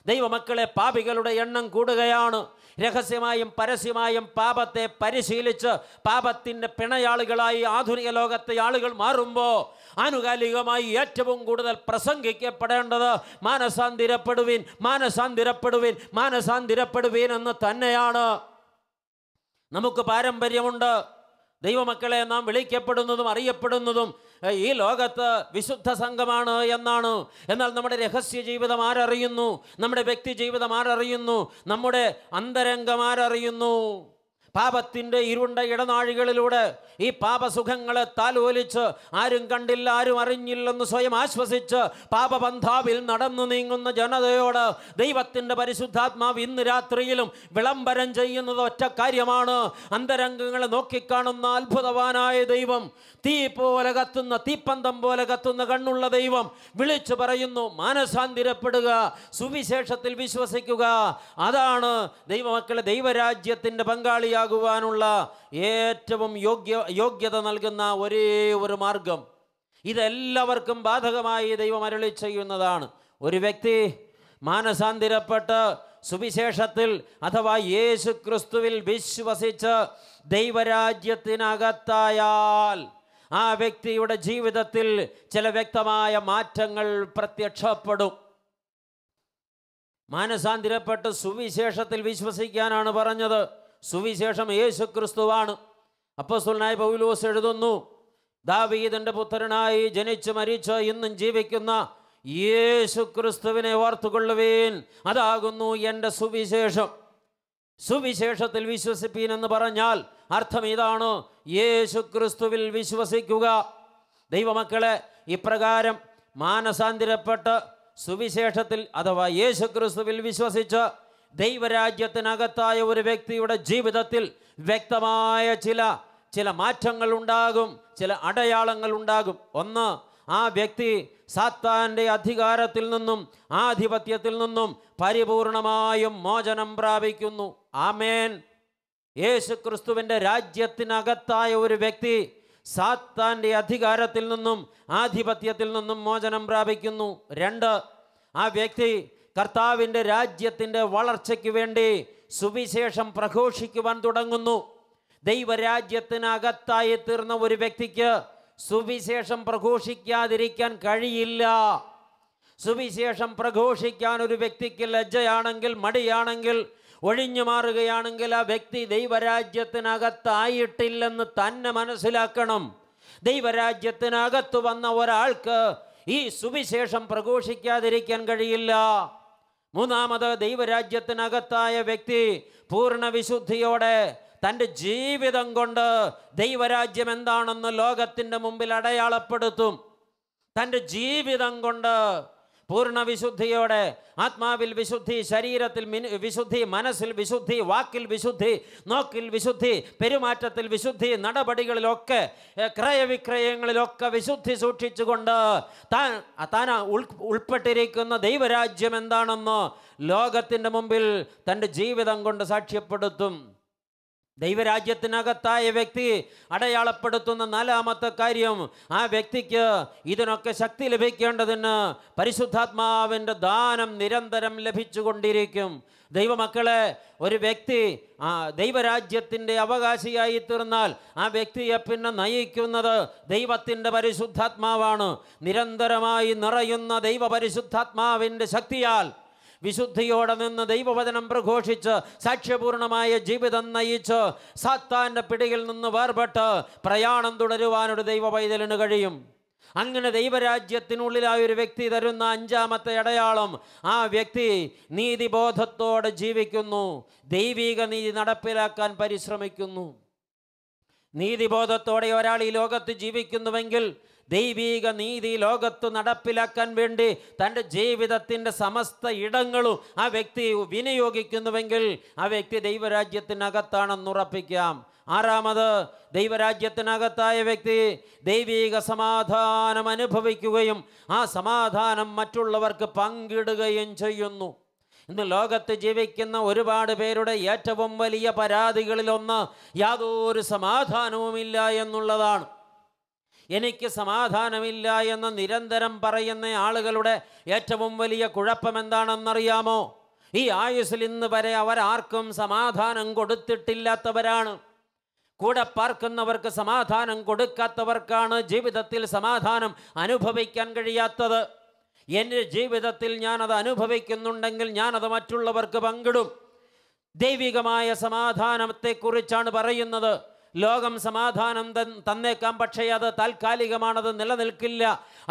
ദൈവമക്കളെ, പാപികളുടെ എണ്ണം കൂടുകയാണ്. രഹസ്യമായും പരസ്യമായും പാപത്തെ പരിശീലിച്ച് പാപത്തിൻ്റെ പിണയാളുകളായി ആധുനിക ലോകത്തെ ആളുകൾ മാറുമ്പോൾ ആനുകാലികമായി ഏറ്റവും കൂടുതൽ പ്രസംഗിക്കപ്പെടേണ്ടത് മാനസാന്തരപ്പെടുവിൻ, മാനസാന്തരപ്പെടുവിൻ, മാനസാന്തരപ്പെടുവിൻ എന്ന് തന്നെയാണ്. നമുക്ക് പാരമ്പര്യമുണ്ട്. ദൈവമക്കളെ, നാം വിളിക്കപ്പെടുന്നതും അറിയപ്പെടുന്നതും ഈ ലോകത്ത് വിശുദ്ധ സംഘമാണ് എന്നാണ്. എന്നാൽ നമ്മുടെ രഹസ്യ ജീവിതം ആരറിയുന്നു? നമ്മുടെ വ്യക്തി ജീവിതം ആരറിയുന്നു? നമ്മുടെ അന്തരംഗം ആരറിയുന്നു? പാപത്തിൻ്റെ ഇരുണ്ട ഇടനാഴികളിലൂടെ ഈ പാപസുഖങ്ങളെ താലോലിച്ച് ആരും കണ്ടില്ല, ആരും അറിഞ്ഞില്ലെന്ന് സ്വയം ആശ്വസിച്ച് പാപപന്ഥാവിൽ നടന്നു നീങ്ങുന്ന ജനതയോട് ദൈവത്തിൻ്റെ പരിശുദ്ധാത്മാവ് ഇന്ന് രാത്രിയിലും വിളംബരം ചെയ്യുന്നത് ഒറ്റ കാര്യമാണ്. അന്തരംഗങ്ങളെ നോക്കിക്കാണുന്ന അത്ഭുതവാനായ ദൈവം, തീ പോലെ കത്തുന്ന, തീപ്പന്തം പോലെ കത്തുന്ന കണ്ണുള്ള ദൈവം വിളിച്ചു പറയുന്നു, മാനസാന്തരപ്പെടുക, സുവിശേഷത്തിൽ വിശ്വസിക്കുക. അതാണ് ദൈവമക്കളെ ദൈവരാജ്യത്തിൻ്റെ പങ്കാളിയാകുവാനുള്ള ഏറ്റവും യോഗ്യത നൽകുന്ന ഒരേ ഒരു മാർഗം. ഇതെല്ലാവർക്കും ബാധകമായി ദൈവം അരുളി ചെയ്യുന്നതാണ്. ഒരു വ്യക്തി മാനസാന്തരപ്പെട്ട് സുവിശേഷത്തിൽ അഥവാ യേശു ക്രിസ്തുവിൽ വിശ്വസിച്ച് ദൈവരാജ്യത്തിനകത്തായാൽ ആ വ്യക്തിയുടെ ജീവിതത്തിൽ ചില വ്യക്തമായ മാറ്റങ്ങൾ പ്രത്യക്ഷപ്പെടും. മാനസാന്തരപ്പെട്ട് സുവിശേഷത്തിൽ വിശ്വസിക്കാനാണ് പറഞ്ഞത്. സുവിശേഷം യേശു ക്രിസ്തുവാണ്. അപ്പോസ്തലനായ പൗലോസ് എഴുതുന്നു, ദാവീദിന്റെ പുത്രനായി ജനിച്ചു മരിച്ച് ഇന്നും ജീവിക്കുന്ന യേശു ക്രിസ്തുവിനെ ഓർത്തുകൊള്ളുവീൻ, അതാകുന്നു എൻ്റെ സുവിശേഷം. സുവിശേഷത്തിൽ വിശ്വസിപ്പീൻ എന്ന് പറഞ്ഞാൽ അർത്ഥം ഇതാണ്, യേശു ക്രിസ്തുവിൽ വിശ്വസിക്കുക. ദൈവമക്കളെ, ഇപ്രകാരം മാനസാന്തരപ്പെട്ട് സുവിശേഷത്തിൽ അഥവാ യേശു ക്രിസ്തുവിൽ വിശ്വസിച്ച് ദൈവരാജ്യത്തിനകത്തായ ഒരു വ്യക്തിയുടെ ജീവിതത്തിൽ വ്യക്തമായ ചില മാറ്റങ്ങൾ ഉണ്ടാകും, ചില അടയാളങ്ങൾ ഉണ്ടാകും. ഒന്ന്, ആ വ്യക്തി സാത്താൻ്റെ അധികാരത്തിൽ നിന്നും ആധിപത്യത്തിൽ നിന്നും പരിപൂർണമായും മോചനം പ്രാപിക്കുന്നു. ആമേൻ. യേശു ക്രിസ്തുവിൻ്റെ രാജ്യത്തിനകത്തായ ഒരു വ്യക്തി സാത്താൻ്റെ അധികാരത്തിൽ നിന്നും ആധിപത്യത്തിൽ നിന്നും മോചനം പ്രാപിക്കുന്നു. രണ്ട്, ആ വ്യക്തി കർത്താവിൻ്റെ രാജ്യത്തിൻ്റെ വളർച്ചയ്ക്ക് വേണ്ടി സുവിശേഷം പ്രഘോഷിക്കുവാൻ തുടങ്ങുന്നു. ദൈവരാജ്യത്തിനകത്തായി തീർന്ന ഒരു വ്യക്തിക്ക് സുവിശേഷം പ്രഘോഷിക്കാതിരിക്കാൻ കഴിയില്ല. സുവിശേഷം പ്രഘോഷിക്കാൻ ഒരു വ്യക്തിക്ക് ലജ്ജയാണെങ്കിൽ, മടിയാണെങ്കിൽ, ഒഴിഞ്ഞു മാറുകയാണെങ്കിൽ ആ വ്യക്തി ദൈവരാജ്യത്തിനകത്തായിട്ടില്ലെന്ന് തന്നെ മനസ്സിലാക്കണം. ദൈവരാജ്യത്തിനകത്ത് വന്ന ഒരാൾക്ക് ഈ സുവിശേഷം പ്രഘോഷിക്കാതിരിക്കാൻ കഴിയില്ല. മൂന്നാമത്, ദൈവരാജ്യത്തിനകത്തായ വ്യക്തി പൂർണ്ണ വിശുദ്ധിയോടെ തൻ്റെ ജീവിതം കൊണ്ട് ദൈവരാജ്യം എന്താണെന്ന് ലോകത്തിൻ്റെ മുമ്പിൽ അടയാളപ്പെടുത്തും. തൻ്റെ ജീവിതം കൊണ്ട് പൂർണ്ണ വിശുദ്ധിയോടെ, ആത്മാവിൽ വിശുദ്ധി, ശരീരത്തിൽ വിശുദ്ധി, മനസ്സിൽ വിശുദ്ധി, വാക്കിൽ വിശുദ്ധി, നോക്കിൽ വിശുദ്ധി, പെരുമാറ്റത്തിൽ വിശുദ്ധി, നടപടികളിലൊക്കെ, ക്രയവിക്രയങ്ങളിലൊക്കെ വിശുദ്ധി സൂക്ഷിച്ചുകൊണ്ട് താൻ ഉൾപ്പെട്ടിരിക്കുന്ന ദൈവരാജ്യം എന്താണെന്ന് ലോകത്തിൻ്റെ മുമ്പിൽ തൻ്റെ ജീവിതം കൊണ്ട് സാക്ഷ്യപ്പെടുത്തും. ദൈവരാജ്യത്തിനകത്തായ വ്യക്തി അടയാളപ്പെടുത്തുന്ന നാലാമത്തെ കാര്യം, ആ വ്യക്തിക്ക് ഇതിനൊക്കെ ശക്തി ലഭിക്കേണ്ടതിന് പരിശുദ്ധാത്മാവിൻ്റെ ദാനം നിരന്തരം ലഭിച്ചുകൊണ്ടിരിക്കും. ദൈവമക്കളെ, ഒരു വ്യക്തി ദൈവരാജ്യത്തിൻ്റെ അവകാശിയായി തീർന്നാൽ ആ വ്യക്തിയെ പിന്നെ നയിക്കുന്നത് ദൈവത്തിൻ്റെ പരിശുദ്ധാത്മാവാണ്. നിരന്തരമായി നിറയുന്ന ദൈവപരിശുദ്ധാത്മാവിൻ്റെ ശക്തിയാൽ വിശുദ്ധിയോടെ നിന്ന് ദൈവവചനം പ്രഘോഷിച്ച് സാക്ഷ്യപൂർണമായ ജീവിതം നയിച്ച് സാത്താൻ്റെ പിടിയിൽ നിന്ന് വേർപെട്ട് പ്രയാണം തുടരുവാനൊരു ദൈവ പൈതലിന് കഴിയും. അങ്ങനെ ദൈവരാജ്യത്തിനുള്ളിലായ ഒരു വ്യക്തി തരുന്ന അഞ്ചാമത്തെ അടയാളം, ആ വ്യക്തി നീതിബോധത്തോടെ ജീവിക്കുന്നു, ദൈവിക നീതി നടപ്പിലാക്കാൻ പരിശ്രമിക്കുന്നു. നീതിബോധത്തോടെ ഒരാൾ ഈ ലോകത്ത് ജീവിക്കുന്നുവെങ്കിൽ ദൈവിക നീതി ലോകത്ത് നടപ്പിലാക്കാൻ വേണ്ടി തൻ്റെ ജീവിതത്തിൻ്റെ സമസ്ത ഇടങ്ങളും ആ വ്യക്തി വിനിയോഗിക്കുന്നുവെങ്കിൽ ആ വ്യക്തി ദൈവരാജ്യത്തിനകത്താണെന്ന് ഉറപ്പിക്കാം. ആറാമത്, ദൈവരാജ്യത്തിനകത്തായ വ്യക്തി ദൈവിക സമാധാനം അനുഭവിക്കുകയും ആ സമാധാനം മറ്റുള്ളവർക്ക് പങ്കിടുകയും ചെയ്യുന്നു. ഇന്ന് ലോകത്ത് ജീവിക്കുന്ന ഒരുപാട് പേരുടെ ഏറ്റവും വലിയ പരാതികളിലൊന്ന് യാതൊരു സമാധാനവുമില്ല എന്നുള്ളതാണ്. എനിക്ക് സമാധാനമില്ല എന്ന് നിരന്തരം പറയുന്ന ആളുകളുടെ ഏറ്റവും വലിയ കുഴപ്പം എന്താണെന്നറിയാമോ? ഈ ആയുസ്സിൽ ഇന്ന് വരെ അവരാർക്കും സമാധാനം കൊടുത്തിട്ടില്ലാത്തവരാണ്. കൂടെ പാർക്കുന്നവർക്ക് സമാധാനം കൊടുക്കാത്തവർക്കാണ് ജീവിതത്തിൽ സമാധാനം അനുഭവിക്കാൻ കഴിയാത്തത്. എൻ്റെ ജീവിതത്തിൽ ഞാനത് അനുഭവിക്കുന്നുണ്ടെങ്കിൽ ഞാനത് മറ്റുള്ളവർക്ക് പങ്കിടും. ദൈവികമായ സമാധാനത്തെക്കുറിച്ചാണ് പറയുന്നത്. ലോകം സമാധാനം തന്നേക്കാം, പക്ഷേ അത് താൽക്കാലികമാണത്, നിലനിൽക്കില്ല.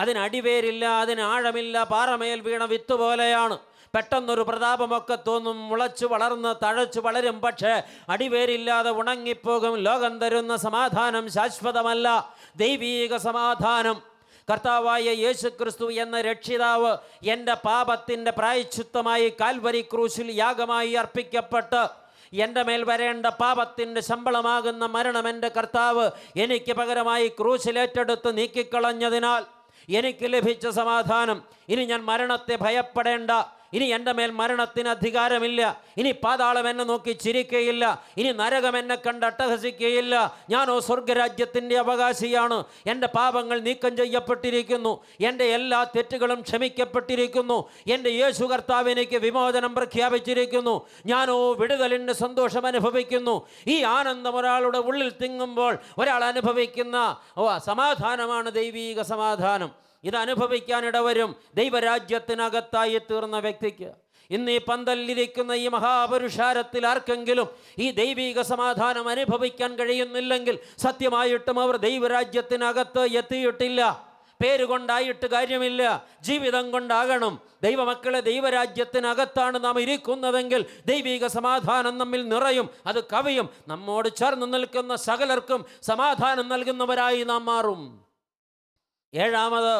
അതിന് അടിവേരില്ല, അതിന് ആഴമില്ല, പാറമേൽ വീണ വിത്ത് പോലെയാണ്. പെട്ടെന്നൊരു പ്രതാപമൊക്കെ തോന്നും, മുളച്ചു വളർന്ന് തഴച്ചു വളരും, പക്ഷേ അടിവേരില്ലാതെ ഉണങ്ങിപ്പോകും. ലോകം തരുന്ന സമാധാനം ശാശ്വതമല്ല. ദൈവീക സമാധാനം, കർത്താവായ യേശു ക്രിസ്തു എന്ന രക്ഷിതാവ് എൻ്റെ പാപത്തിൻ്റെ പ്രായശ്ചിത്തമായി കാൽവരി ക്രൂശിൽ യാഗമായി അർപ്പിക്കപ്പെട്ട് എൻ്റെ മേൽ വരേണ്ട പാപത്തിൻ്റെ ശമ്പളമാകുന്ന മരണം എൻ്റെ കർത്താവ് എനിക്ക് പകരമായി ക്രൂശിലേറ്റെടുത്ത് നീക്കിക്കളഞ്ഞതിനാൽ എനിക്ക് ലഭിച്ച സമാധാനം. ഇനി ഞാൻ മരണത്തെ ഭയപ്പെടേണ്ട. ഇനി എൻ്റെ മേൽ മരണത്തിന് അധികാരമില്ല. ഇനി പാതാളം എന്നെ നോക്കി ചിരിക്കുകയില്ല. ഇനി നരകം എന്നെ കണ്ട് അട്ടഹസിക്കുകയില്ല. ഞാനോ സ്വർഗരാജ്യത്തിൻ്റെ അവകാശിയാണ്. എൻ്റെ പാപങ്ങൾ നീക്കം ചെയ്യപ്പെട്ടിരിക്കുന്നു. എൻ്റെ എല്ലാ തെറ്റുകളും ക്ഷമിക്കപ്പെട്ടിരിക്കുന്നു. എൻ്റെ യേശു കർത്താവ് എനിക്ക് വിമോചനം പ്രഖ്യാപിച്ചിരിക്കുന്നു. ഞാനോ വിടുതലിൻ്റെ സന്തോഷം അനുഭവിക്കുന്നു. ഈ ആനന്ദം ഒരാളുടെ ഉള്ളിൽ തിങ്ങുമ്പോൾ ഒരാൾ അനുഭവിക്കുന്ന സമാധാനമാണ് ദൈവീക സമാധാനം. ഇത് അനുഭവിക്കാനിടവരും ദൈവരാജ്യത്തിനകത്തായി തീർന്ന വ്യക്തിക്ക്. ഇന്ന് ഈ പന്തലിരിക്കുന്ന ഈ മഹാപുരുഷാരത്തിൽ ആർക്കെങ്കിലും ഈ ദൈവീക സമാധാനം അനുഭവിക്കാൻ കഴിയുന്നില്ലെങ്കിൽ സത്യമായിട്ടും അവർ ദൈവരാജ്യത്തിനകത്ത് എത്തിയിട്ടില്ല. പേരുകൊണ്ടായിട്ട് കാര്യമില്ല, ജീവിതം കൊണ്ടാകണം. ദൈവമക്കളെ, ദൈവരാജ്യത്തിനകത്താണ് നാം ഇരിക്കുന്നതെങ്കിൽ ദൈവിക സമാധാനം നമ്മിൽ നിറയും, അത് കവിയും. നമ്മോട് ചേർന്ന് നിൽക്കുന്ന സകലർക്കും സമാധാനം നൽകുന്നവരായി നാം മാറും. ഏഴാമത്,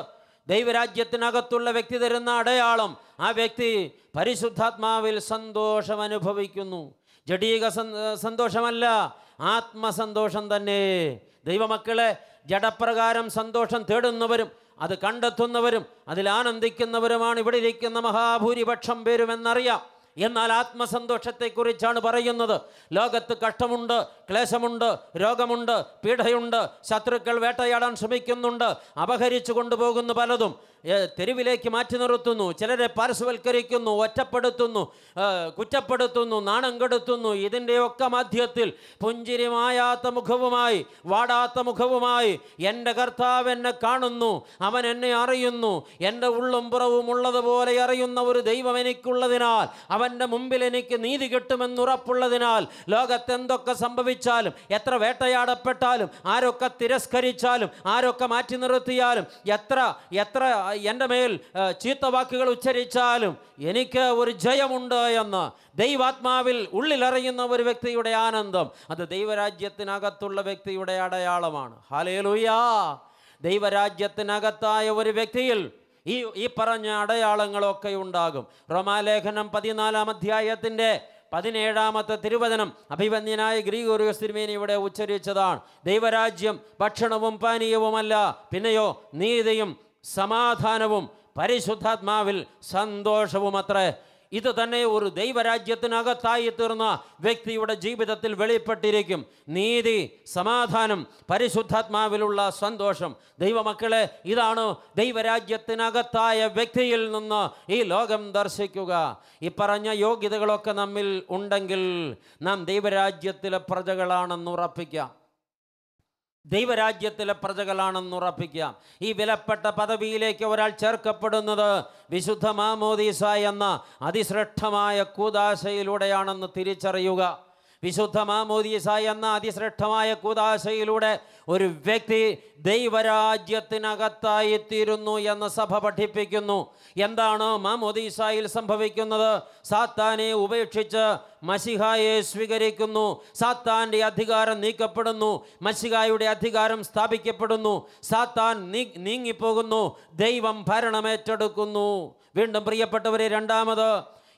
ദൈവരാജ്യത്തിനകത്തുള്ള വ്യക്തി തരുന്ന അടയാളം, ആ വ്യക്തി പരിശുദ്ധാത്മാവിൽ സന്തോഷം അനുഭവിക്കുന്നു. ജഡീക സന്തോഷമല്ല, ആത്മസന്തോഷം തന്നെ. ദൈവമക്കളെ, ജഡപ്രകാരം സന്തോഷം തേടുന്നവരും അത് കണ്ടെത്തുന്നവരും അതിൽ ആനന്ദിക്കുന്നവരുമാണ് ഇവിടെ ഇരിക്കുന്ന മഹാഭൂരിപക്ഷം പേരുമെന്നറിയാം. എന്നാൽ ആത്മസന്തോഷത്തെക്കുറിച്ചാണ് പറയുന്നത്. ലോകത്ത് കഷ്ടമുണ്ട്, ക്ലേശമുണ്ട്, രോഗമുണ്ട്, പീഡയുണ്ട്, ശത്രുക്കൾ വേട്ടയാടാൻ ശ്രമിക്കുന്നുണ്ട്, അപഹരിച്ചു കൊണ്ടുപോകുന്നു, പലതും തെരുവിലേക്ക് മാറ്റി നിർത്തുന്നു, ചിലരെ പാർശ്വവൽക്കരിക്കുന്നു, ഒറ്റപ്പെടുത്തുന്നു, കുറ്റപ്പെടുത്തുന്നു, നാണം കെടുത്തുന്നു. ഇതിൻ്റെയൊക്കെ മധ്യത്തിൽ പുഞ്ചിരി മായാത്ത മുഖവുമായി, വാടാത്ത മുഖവുമായി എൻ്റെ കർത്താവ് എന്നെ കാണുന്നു, അവൻ എന്നെ അറിയുന്നു, എൻ്റെ ഉള്ളും പുറവും ഉള്ളതുപോലെ അറിയുന്ന ഒരു ദൈവം എനിക്കുള്ളതിനാൽ അവൻ്റെ മുമ്പിൽ എനിക്ക് നീതി കിട്ടുമെന്നുറപ്പുള്ളതിനാൽ ലോകത്തെന്തൊക്കെ സംഭവിച്ചാലും, എത്ര വേട്ടയാടപ്പെട്ടാലും, ആരൊക്കെ തിരസ്കരിച്ചാലും, ആരൊക്കെ മാറ്റി നിർത്തിയാലും, എത്ര എൻ്റെ മേൽ ചീത്തവാക്കുകൾ ഉച്ചരിച്ചാലും എനിക്ക് ഒരു ജയമുണ്ട് എന്ന് ദൈവാത്മാവിൽ ഉള്ളിലറിയുന്ന ഒരു വ്യക്തിയുടെ ആനന്ദം, അത് ദൈവരാജ്യത്തിനകത്തുള്ള വ്യക്തിയുടെ അടയാളമാണ്. ഹല്ലേലൂയാ! ദൈവരാജ്യത്തിനകത്തായ ഒരു വ്യക്തിയിൽ ഈ പറഞ്ഞ അടയാളങ്ങളൊക്കെ ഉണ്ടാകും. റോമാലേഖനം 14-ാം അധ്യായത്തിൻ്റെ 17-ാമത്തെ തിരുവചനം അഭിവന്യനായ ഗ്രിഗോറിയോസ് തിരുമേനി ഇവിടെ ഉച്ചരിച്ചതാണ്. ദൈവരാജ്യം ഭക്ഷണവും പാനീയവുമല്ല, പിന്നെയോ നീതിയും സമാധാനവും പരിശുദ്ധാത്മാവിൽ സന്തോഷവും അത്രേ. ഇത് തന്നെ ഒരു ദൈവരാജ്യത്തിനകത്തായി തീർന്ന വ്യക്തിയുടെ ജീവിതത്തിൽ വെളിപ്പെട്ടിരിക്കും. നീതി, സമാധാനം, പരിശുദ്ധാത്മാവിലുള്ള സന്തോഷം. ദൈവമക്കളെ, ഇതാണ് ദൈവരാജ്യത്തിനകത്തായ വ്യക്തിയിൽ നിന്ന് ഈ ലോകം ദർശിക്കുക. ഈ പറഞ്ഞ യോഗ്യതകളൊക്കെ നമ്മിൽ ഉണ്ടെങ്കിൽ നാം ദൈവരാജ്യത്തിലെ പ്രജകളാണെന്ന് ഉറപ്പിക്കാം. ദൈവരാജ്യത്തിലെ പ്രജകളാണെന്ന് ഉറപ്പിക്കാം. ഈ വിലപ്പെട്ട പദവിയിലേക്ക് ഒരാൾ ചേർക്കപ്പെടുന്നത് വിശുദ്ധ മാമോദീസ എന്ന അതിശ്രേഷ്ഠമായ കൂദാശയിലൂടെയാണെന്ന് തിരിച്ചറിയുക. വിശുദ്ധ മാമോദീസ എന്ന അതിശ്രേഷ്ഠമായ കൂദാശയിലൂടെ ഒരു വ്യക്തി ദൈവരാജ്യത്തിനകത്തായിത്തീരുന്നു എന്ന് സഭ പഠിപ്പിക്കുന്നു. എന്താണ് മാമോദീസായിൽ സംഭവിക്കുന്നത്? സാത്താനെ ഉപേക്ഷിച്ച് മശിഹായെ സ്വീകരിക്കുന്നു. സാത്താൻ്റെ അധികാരം നീക്കപ്പെടുന്നു, മശിഹായുടെ അധികാരം സ്ഥാപിക്കപ്പെടുന്നു. സാത്താൻ നീങ്ങിപ്പോകുന്നു, ദൈവം ഭരണമേറ്റെടുക്കുന്നു. വീണ്ടും പ്രിയപ്പെട്ടവരെ, രണ്ടാമത്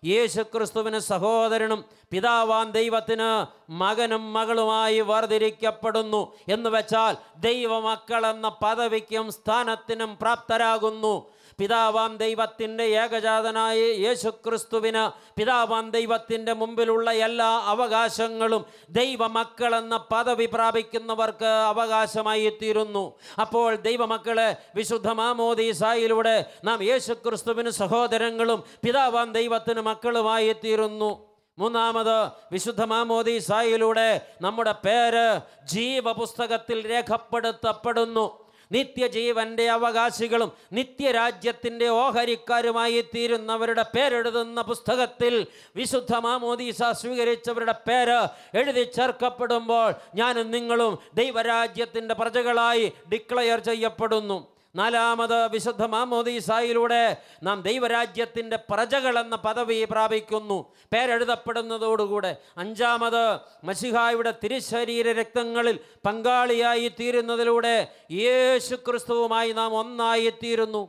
യേശു ക്രിസ്തുവിന് സഹോദരനും പിതാവാൻ ദൈവത്തിന് മകനും മകളുമായി വേർതിരിക്കപ്പെടുന്നു. എന്ന് വെച്ചാൽ ദൈവമക്കൾ എന്ന പദവിക്കും സ്ഥാനത്തിനും പ്രാപ്തരാകുന്നു. പിതാവാം ദൈവത്തിൻ്റെ ഏകജാതനായ യേശുക്രിസ്തുവിന് പിതാവാം ദൈവത്തിൻ്റെ മുമ്പിലുള്ള എല്ലാ അവകാശങ്ങളും ദൈവമക്കൾ എന്ന പദവി പ്രാപിക്കുന്നവർക്ക് അവകാശമായി തീരുന്നു. അപ്പോൾ ദൈവമക്കളെ, വിശുദ്ധ മാമോദീസായിലൂടെ നാം യേശുക്രിസ്തുവിന് സഹോദരങ്ങളും പിതാവാം ദൈവത്തിന് മക്കളുമായി തീരുന്നു. മൂന്നാമത്, വിശുദ്ധ മാമോദീസായിലൂടെ നമ്മുടെ പേര് ജീവപുസ്തകത്തിൽ രേഖപ്പെടുത്തപ്പെടുന്നു. നിത്യജീവന്റെ അവകാശികളും നിത്യരാജ്യത്തിൻ്റെ ഓഹരിക്കാരുമായി തീരുന്നവരുടെ പേരെഴുതുന്ന പുസ്തകത്തിൽ വിശുദ്ധ മാമോദീസ സ്വീകരിച്ചവരുടെ പേര് എഴുതി ചേർക്കപ്പെടുമ്പോൾ ഞാനും നിങ്ങളും ദൈവരാജ്യത്തിൻ്റെ പ്രജകളായി ഡിക്ലെയർ ചെയ്യപ്പെടുന്നു. നാലാമത്, വിശുദ്ധ മാമോദീസായിലൂടെ നാം ദൈവരാജ്യത്തിൻ്റെ പ്രജകൾ എന്ന പദവി പ്രാപിക്കുന്നു, പേരെഴുതപ്പെടുന്നതോടുകൂടെ. അഞ്ചാമത്, മശിഹായുടെ തിരുശരീര രക്തങ്ങളിൽ പങ്കാളിയായി തീരുന്നതിലൂടെ യേശു ക്രിസ്തുവുമായി നാം ഒന്നായി തീരുന്നു.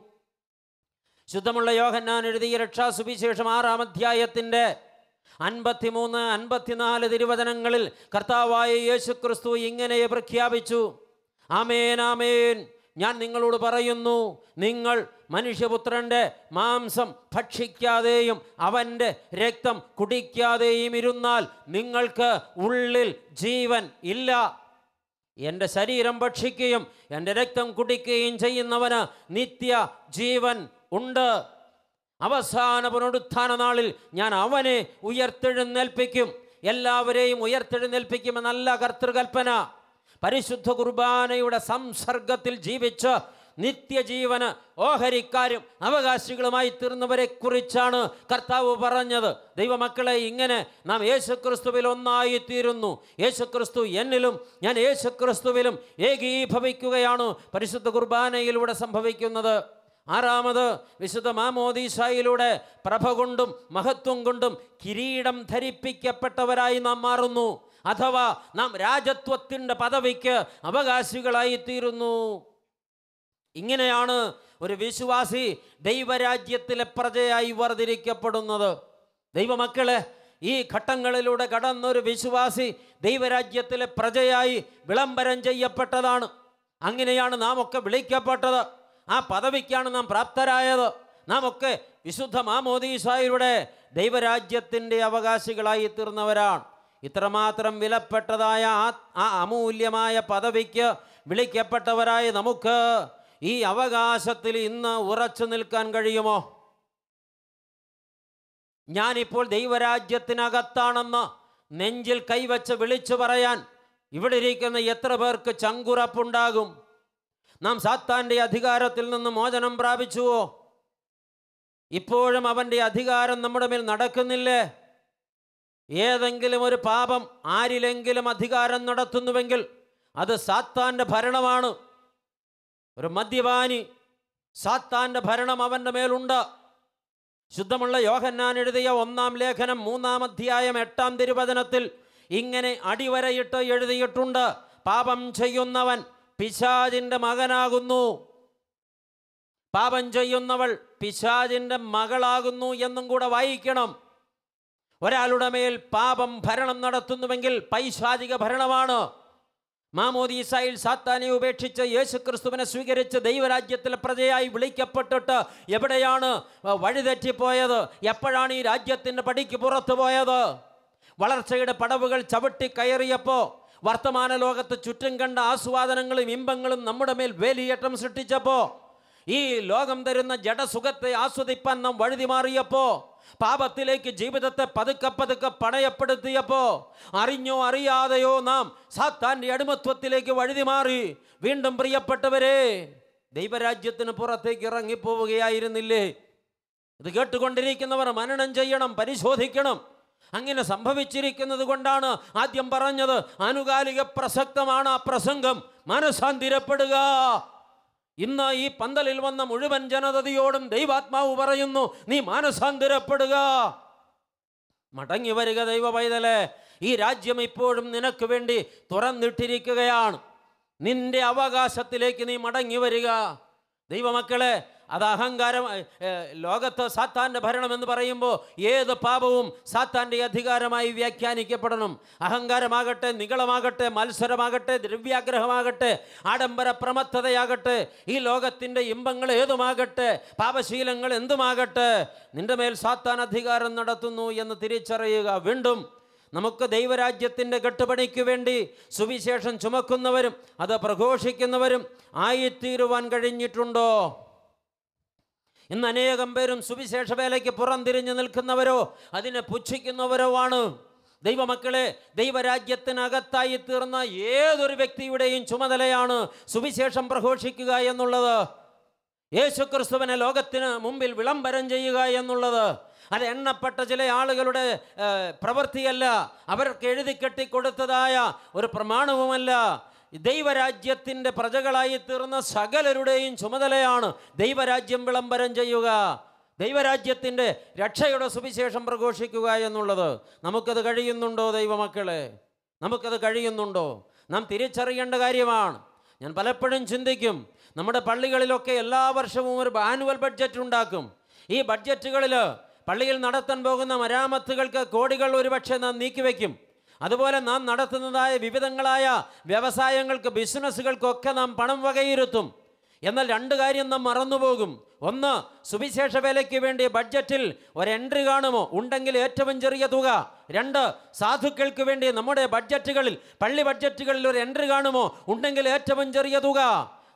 ശുദ്ധമുള്ള യോഹന്നാൻ എഴുതിയ രക്ഷാസുവിശേഷം 6-ാം അധ്യായത്തിൻ്റെ 53-54 തിരുവചനങ്ങളിൽ കർത്താവായ യേശു ക്രിസ്തു ഇങ്ങനെ പ്രഖ്യാപിച്ചു: ആമേൻ, ആമേൻ, ഞാൻ നിങ്ങളോട് പറയുന്നു, നിങ്ങൾ മനുഷ്യപുത്രൻ്റെ മാംസം ഭക്ഷിക്കാതെയും അവൻ്റെ രക്തം കുടിക്കാതെയും ഇരുന്നാൽ നിങ്ങൾക്ക് ഉള്ളിൽ ജീവൻ ഇല്ല. എൻ്റെ ശരീരം ഭക്ഷിക്കുകയും എൻ്റെ രക്തം കുടിക്കുകയും ചെയ്യുന്നവന് നിത്യ ജീവൻ ഉണ്ട്. അവസാന പുനരുത്ഥാന നാളിൽ ഞാൻ അവനെ ഉയർത്തെഴുന്നേൽപ്പിക്കും. എല്ലാവരെയും ഉയർത്തെഴുന്നേൽപ്പിക്കുമെന്നല്ല കർത്തൃകൽപ്പന. പരിശുദ്ധ കുർബാനയുടെ സംസർഗത്തിൽ ജീവിച്ച് നിത്യജീവന് ഓഹരിക്കാരും അവകാശികളുമായി തീർന്നവരെ കുറിച്ചാണ് കർത്താവ് പറഞ്ഞത്. ദൈവമക്കളെ, ഇങ്ങനെ നാം യേശുക്രിസ്തുവിൽ ഒന്നായി തീരുന്നു. യേശുക്രിസ്തു എന്നിലും ഞാൻ യേശുക്രിസ്തുവിലും ഏകീഭവിക്കുകയാണ് പരിശുദ്ധ കുർബാനയിലൂടെ സംഭവിക്കുന്നത്. ആറാമത്, വിശുദ്ധ മാമോദീസായിലൂടെ പ്രഭ കൊണ്ടും മഹത്വം കൊണ്ടും കിരീടം ധരിപ്പിക്കപ്പെട്ടവരായി നാം മാറുന്നു. അഥവാ നാം രാജത്വത്തിൻ്റെ പദവിക്ക് അവകാശികളായി തീരുന്നു. ഇങ്ങനെയാണ് ഒരു വിശ്വാസി ദൈവരാജ്യത്തിലെ പ്രജയായി വേർതിരിക്കപ്പെടുന്നത്. ദൈവമക്കളെ, ഈ ഘട്ടങ്ങളിലൂടെ കടന്നൊരു വിശ്വാസി ദൈവരാജ്യത്തിലെ പ്രജയായി വിളംബരം ചെയ്യപ്പെട്ടതാണ്. അങ്ങനെയാണ് നാം ഒക്കെ വിളിക്കപ്പെട്ടത്. ആ പദവിക്കാണ് നാം പ്രാപ്തരായത്. നാം ഒക്കെ വിശുദ്ധ മാമോദീസായിലൂടെ ദൈവരാജ്യത്തിൻ്റെ അവകാശികളായി തീർന്നവരാണ്. ഇത്രമാത്രം വിലപ്പെട്ടതായ ആ അമൂല്യമായ പദവിക്ക് വിളിക്കപ്പെട്ടവരായ നമുക്ക് ഈ അവകാശത്തിൽ ഇന്ന് ഉറച്ചു നിൽക്കാൻ കഴിയുമോ? ഞാനിപ്പോൾ ദൈവരാജ്യത്തിനകത്താണെന്ന് നെഞ്ചിൽ കൈവച്ച് വിളിച്ചു പറയാൻ ഇവിടെ ഇരിക്കുന്ന എത്ര പേർക്ക് ചങ്കുറപ്പുണ്ടാകും? നാം സാത്താൻ്റെ അധികാരത്തിൽ നിന്ന് മോചനം പ്രാപിച്ചുവോ? ഇപ്പോഴും അവൻ്റെ അധികാരം നമ്മുടെ മേൽ നടക്കുന്നില്ലേ? ഏതെങ്കിലും ഒരു പാപം ആരിലെങ്കിലും അധികാരം നടത്തുന്നുവെങ്കിൽ അത് സാത്താൻ്റെ ഭരണമാണ്. ഒരു മദ്യപാനി, സാത്താൻ്റെ ഭരണം അവൻ്റെ മേലുണ്ട്. ശുദ്ധമുള്ള യോഹന്നാൻ എഴുതിയ 1-ാം ലേഖനം 3-ാം അധ്യായം 8-ാം തിരുവചനത്തിൽ ഇങ്ങനെ അടിവരയിട്ട് എഴുതിയിട്ടുണ്ട്: പാപം ചെയ്യുന്നവൻ പിശാചിൻ്റെ മകനാകുന്നു. പാപം ചെയ്യുന്നവൾ പിശാചിൻ്റെ മകളാകുന്നു എന്നും കൂടെ വായിക്കണം. ഒരാളുടെ മേൽ പാപം ഭരണം നടത്തുന്നുവെങ്കിൽ പൈശാചിക ഭരണമാണ്. മാമോദീസായിൽ സാത്താനെ ഉപേക്ഷിച്ച് യേശുക്രിസ്തുവിനെ സ്വീകരിച്ച് ദൈവരാജ്യത്തിലെ പ്രജയായി വിളിക്കപ്പെട്ടിട്ട് എവിടെയാണ് വഴിതെറ്റിപ്പോയത്? എപ്പോഴാണ് ഈ രാജ്യത്തിൻ്റെ പടിക്ക് പുറത്തു പോയത്? വളർച്ചയുടെ പടവുകൾ ചവിട്ടി കയറിയപ്പോൾ, വർത്തമാന ലോകത്ത് ചുറ്റും കണ്ട ആസ്വാദനങ്ങളും ഇമ്പങ്ങളും നമ്മുടെ മേൽ വേലിയേറ്റം സൃഷ്ടിച്ചപ്പോൾ, ഈ ലോകം തരുന്ന ജഡസുഖത്തെ ആസ്വദിപ്പാൻ നാം വഴുതി മാറിയപ്പോൾ, പാപത്തിലേക്ക് ജീവിതത്തെ പതുക്കെ പതുക്കെ പണയപ്പെടുത്തിയപ്പോൾ, അറിഞ്ഞോ അറിയാതെയോ നാം സാത്താൻ്റെ അടിമത്വത്തിലേക്ക് വഴുതി മാറി. വീണ്ടും പ്രിയപ്പെട്ടവരെ, ദൈവരാജ്യത്തിന് പുറത്തേക്ക് ഇറങ്ങിപ്പോവുകയായിരുന്നില്ലേ? ഇത് കേട്ടുകൊണ്ടിരിക്കുന്നവർ മനനം ചെയ്യണം, പരിശോധിക്കണം. അങ്ങനെ സംഭവിച്ചിരിക്കുന്നത് കൊണ്ടാണ് ആദ്യം പറഞ്ഞത്, ആനുകാലിക പ്രസക്തമാണ് ആ പ്രസംഗം. മനസാന്തിരപ്പെടുക. ഇന്ന് ഈ പന്തലിൽ വന്ന മുഴുവൻ ജനതയോടും ദൈവാത്മാവ് പറയുന്നു, നീ മാനസാന്തരപ്പെടുക, മടങ്ങി വരിക. ദൈവ പൈതലേ, ഈ രാജ്യം ഇപ്പോഴും നിനക്ക് വേണ്ടി തുറന്നിട്ടിരിക്കുകയാണ്. നിന്റെ അവകാശത്തിലേക്ക് നീ മടങ്ങി വരിക. ദൈവമക്കളെ, അത് അഹങ്കാരം. ലോകത്ത് സാത്താൻ്റെ ഭരണം എന്ന് പറയുമ്പോൾ ഏത് പാപവും സാത്താൻ്റെ അധികാരമായി വ്യാഖ്യാനിക്കപ്പെടണം. അഹങ്കാരമാകട്ടെ, നിഗളമാകട്ടെ, മത്സരമാകട്ടെ, ദ്രവ്യാഗ്രഹമാകട്ടെ, ആഡംബര പ്രമത്തതയാകട്ടെ, ഈ ലോകത്തിൻ്റെ ഇമ്പങ്ങൾ ഏതുമാകട്ടെ, പാപശീലങ്ങൾ എന്തുമാകട്ടെ, നിന്റെ മേൽ സാത്താൻ അധികാരം നടത്തുന്നു എന്ന് തിരിച്ചറിയുക. വീണ്ടും നമുക്ക് ദൈവരാജ്യത്തിൻ്റെ കെട്ടുപണിക്ക് വേണ്ടി സുവിശേഷം ചുമക്കുന്നവരും അത് പ്രഘോഷിക്കുന്നവരും ആയിത്തീരുവാൻ കഴിഞ്ഞിട്ടുണ്ടോ? ഇന്ന് അനേകം പേരും സുവിശേഷ വേലയ്ക്ക് പുറംതിരിഞ്ഞു നിൽക്കുന്നവരോ അതിനെ പുച്ഛിക്കുന്നവരോ ആണ്. ദൈവമക്കളെ, ദൈവരാജ്യത്തിനകത്തായി തീർന്ന ഏതൊരു വ്യക്തിയുടെയും ചുമതലയാണ് സുവിശേഷം പ്രഘോഷിക്കുക എന്നുള്ളത്. യേശുക്രിസ്തുവിനെ ലോകത്തിന് മുമ്പിൽ വിളംബരം ചെയ്യുക എന്നുള്ളത് അത് എണ്ണപ്പെട്ട ചില ആളുകളുടെ പ്രവൃത്തിയല്ല, അവർക്ക് എഴുതി കെട്ടിക്കൊടുത്തതായ ഒരു പ്രമാണവുമല്ല. ദൈവരാജ്യത്തിൻ്റെ പ്രജകളായി തീർന്ന സകലരുടെയും ചുമതലയാണ് ദൈവരാജ്യം വിളംബരം ചെയ്യുക, ദൈവരാജ്യത്തിൻ്റെ രക്ഷയുടെ സുവിശേഷം പ്രഘോഷിക്കുക എന്നുള്ളത്. നമുക്കത് കഴിയുന്നുണ്ടോ ദൈവമക്കളെ? നമുക്കത് കഴിയുന്നുണ്ടോ? നാം തിരിച്ചറിയേണ്ട കാര്യമാണ്. ഞാൻ പലപ്പോഴും ചിന്തിക്കും, നമ്മുടെ പള്ളികളിലൊക്കെ എല്ലാ വർഷവും ഒരു ആനുവൽ ബഡ്ജറ്റ് ഉണ്ടാക്കും. ഈ ബഡ്ജറ്റുകളിൽ പള്ളിയിൽ നടത്താൻ പോകുന്ന മരാമത്തുകൾക്ക് കോടികൾ ഒരുപക്ഷെ നാം നീക്കിവെക്കും. അതുപോലെ നാം നടത്തുന്നതായ വിവിധങ്ങളായ വ്യവസായങ്ങൾക്ക്, ബിസിനസ്സുകൾക്കൊക്കെ നാം പണം വകയിരുത്തും. എന്നാൽ രണ്ട് കാര്യം നാം മറന്നുപോകും. ഒന്ന്, സുവിശേഷ വേലയ്ക്ക് വേണ്ടി ബഡ്ജറ്റിൽ ഒരു എൻട്രി കാണുമോ? ഉണ്ടെങ്കിൽ ഏറ്റവും ചെറിയ തുക. രണ്ട്, സാധുക്കൾക്ക് വേണ്ടി നമ്മുടെ ബഡ്ജറ്റുകളിൽ, പള്ളി ബഡ്ജറ്റുകളിൽ ഒരു എൻട്രി കാണുമോ? ഉണ്ടെങ്കിൽ ഏറ്റവും ചെറിയ തുക.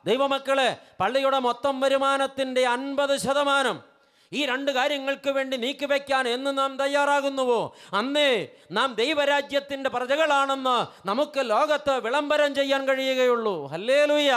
ദൈവമക്കളെ, പള്ളിയുടെ മൊത്തം വരുമാനത്തിൻ്റെ 50% ഈ രണ്ട് കാര്യങ്ങൾക്ക് വേണ്ടി നീക്കിവെക്കാൻ എന്ന് നാം തയ്യാറാകുന്നുവോ, അന്നേ നാം ദൈവരാജ്യത്തിൻ്റെ പ്രജകളാണെന്ന് നമുക്ക് ലോകത്ത് വിളംബരം ചെയ്യാൻ കഴിയുകയുള്ളൂ. ഹല്ലേലൂയ!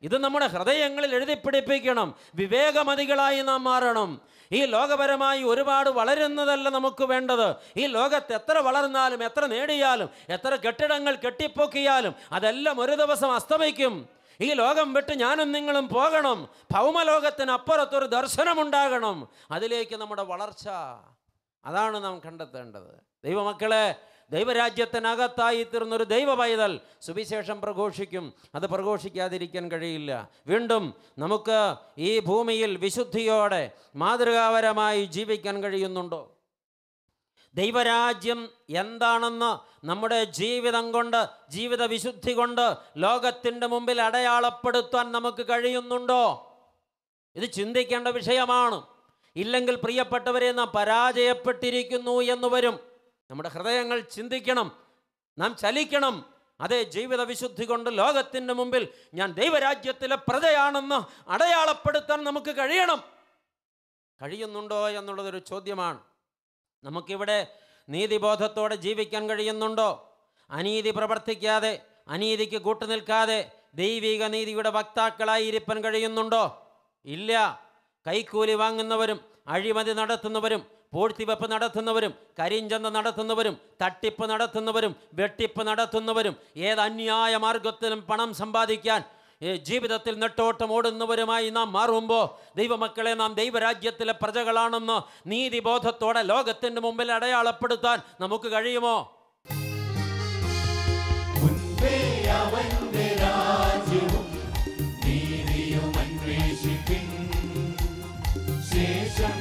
ഇത് നമ്മുടെ ഹൃദയങ്ങളിൽ എഴുതിപ്പിടിപ്പിക്കണം. വിവേകമതികളായി നാം മാറണം. ഈ ലോകപരമായി ഒരുപാട് വളരുന്നതല്ല നമുക്ക് വേണ്ടത്. ഈ ലോകത്ത് എത്ര വളർന്നാലും, എത്ര നേടിയാലും, എത്ര കെട്ടിടങ്ങൾ കെട്ടിപ്പൊക്കിയാലും അതെല്ലാം ഒരു ദിവസം അസ്തമിക്കും. ഈ ലോകം വിട്ട് ഞാനും നിങ്ങളും പോകണം. ഭൗമലോകത്തിനപ്പുറത്തൊരു ദർശനമുണ്ടാകണം. അതിലേക്ക് നമ്മുടെ വളർച്ച, അതാണ് നാം കണ്ടെത്തേണ്ടത്. ദൈവമക്കളെ, ദൈവരാജ്യത്തിനകത്തായി തീർന്നൊരു ദൈവ പൈതൽ സുവിശേഷം പ്രഘോഷിക്കും. അത് പ്രഘോഷിക്കാതിരിക്കാൻ കഴിയില്ല. വീണ്ടും നമുക്ക് ഈ ഭൂമിയിൽ വിശുദ്ധിയോടെ മാതൃകാപരമായി ജീവിക്കാൻ കഴിയുന്നുണ്ടോ? ദൈവരാജ്യം എന്താണെന്ന് നമ്മുടെ ജീവിതം കൊണ്ട്, ജീവിത വിശുദ്ധി കൊണ്ട് ലോകത്തിൻ്റെ മുമ്പിൽ അടയാളപ്പെടുത്താൻ നമുക്ക് കഴിയുന്നുണ്ടോ? ഇത് ചിന്തിക്കേണ്ട വിഷയമാണ്. ഇല്ലെങ്കിൽ പ്രിയപ്പെട്ടവരെ, നാം പരാജയപ്പെട്ടിരിക്കുന്നു എന്ന് വരും. നമ്മുടെ ഹൃദയങ്ങൾ ചിന്തിക്കണം, നാം ചലിക്കണം. അതേ, ജീവിത വിശുദ്ധി കൊണ്ട് ലോകത്തിൻ്റെ മുമ്പിൽ ഞാൻ ദൈവരാജ്യത്തിലെ പ്രജയാണെന്ന് അടയാളപ്പെടുത്താൻ നമുക്ക് കഴിയണം. കഴിയുന്നുണ്ടോ എന്നുള്ളതൊരു ചോദ്യമാണ്. നമുക്കിവിടെ നീതിബോധത്തോടെ ജീവിക്കാൻ കഴിയുന്നുണ്ടോ? അനീതി പ്രവർത്തിക്കാതെ, അനീതിക്ക് കൂട്ടുനിൽക്കാതെ ദൈവിക നീതിയുടെ വക്താക്കളായിരിക്കാൻ കഴിയുന്നുണ്ടോ? ഇല്ല. കൈക്കൂലി വാങ്ങുന്നവരും, അഴിമതി നടത്തുന്നവരും, പൂഴ്ത്തിവെപ്പ് നടത്തുന്നവരും, കരിഞ്ചന്ത നടത്തുന്നവരും, തട്ടിപ്പ് നടത്തുന്നവരും, വെട്ടിപ്പ് നടത്തുന്നവരും, ഏത് അന്യായ മാർഗത്തിലും പണം സമ്പാദിക്കാൻ ജീവിതത്തിൽ നെട്ടോട്ടം ഓടുന്നവരുമായി നാം മാറുമ്പോൾ, ദൈവമക്കളെ, നാം ദൈവരാജ്യത്തിലെ പ്രജകളാണെന്ന് നീതിബോധത്തോടെ ലോകത്തിൻ്റെ മുമ്പിൽ അടയാളപ്പെടുത്താൻ നമുക്ക് കഴിയുമോ? ശേഷം